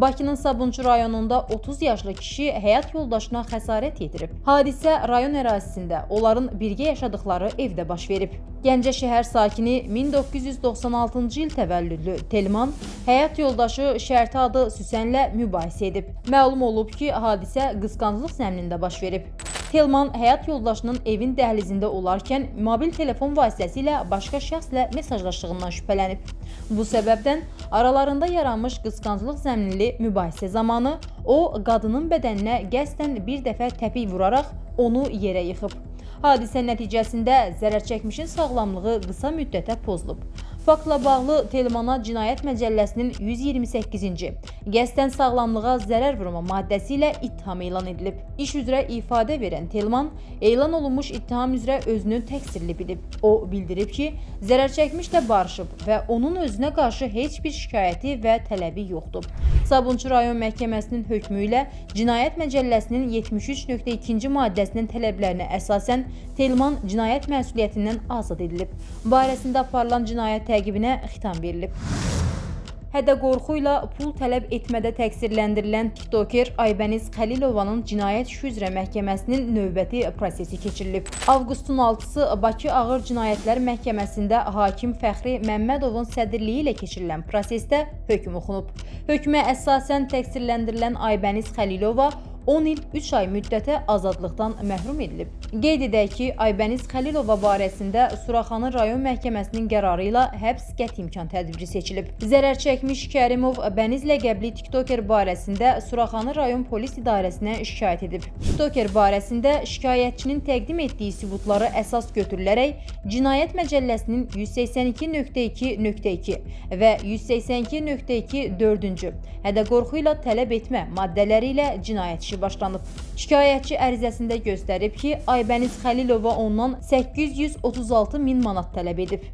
Bakının Sabunçu rayonunda 30 yaşlı kişi həyat yoldaşına xəsarət yetirib. Hadisə rayon ərazisində onların birgə yaşadıkları evdə baş verib. Gəncə şəhər sakini 1996-cı il təvəllüdlü Telman həyat yoldaşı Şərti adı Süsənlə mübahisə edib. Məlum olub ki, hadisə qısqanclıq zəminində baş verib. Telman həyat yoldaşının evin dəhlizində olarkən mobil telefon vasitəsilə başqa şəxslə mesajlaşdığından şübhələnib. Bu səbəbdən aralarında yaranmış qısqanclıq zəminli mübahisə zamanı o, qadının bədəninə qəsdən bir dəfə təpik vuraraq onu yerə yıxıb. Hadisə nəticəsində zərərçəkmişin sağlamlığı qısa müddətə pozulub. Faktla bağlı Telmana Cinayət Məcəlləsinin 128-ci qəsdən sağlamlığa zərər vurma maddəsi ilə ittiham elan edilib. İş üzrə ifadə verən Telman elan olunmuş ittiham üzrə özünü təqsirli bilib. O bildirib ki, zərərçəkmişlə barışıb və onun özünə qarşı heç bir şikayəti və tələbi yoxdur. Sabunçu rayon məhkəməsinin hökmü ilə Cinayət Məcəlləsinin 73.2-ci maddəsinin tələblərinə əsasən Telman cinayət məsuliyyətindən azad edilib. Barəsində aparılan cinayət təqibinə xitam verilib. Hədə-qorxu ilə pul tələb etmədə təqsirləndirilən tiktoker Aybəniz Xəlilovanın cinayət işi üzrə məhkəməsinin növbəti prosesi keçirilib. Avqustun 6-sı Bakı Ağır Cinayətlər Məhkəməsində hakim Fəxri Məmmədovun sədrliyi ilə keçirilən prosesdə hökm oxunub. Hökmə əsasən təqsirləndirilən Aybəniz Xəlilova 10 il 3 ay müddətə azadlıqdan məhrum edilib. Qeyd edək ki, Aybəniz Xəlilova barəsində Suraxanı rayon məhkəməsinin qərarı ilə həbs qəti imkan tədbiri seçilib. Zərər çəkmiş Kərimov Bəniz ləqəbli tiktoker barəsində Suraxanı rayon polis idarəsinə şikayət edib. Tiktoker barəsində şikayətçinin təqdim etdiyi sübutları əsas götürülərək Cinayət Məcəlləsinin 182.2.2 və 182.2.4-cü hədə-qorxu ilə tələb etmə maddələri ilə cinayət işi başlanıb. Şikayətçi ərizəsində göstərib ki, Aybəniz Xəlilova ondan 836 min manat tələb edib.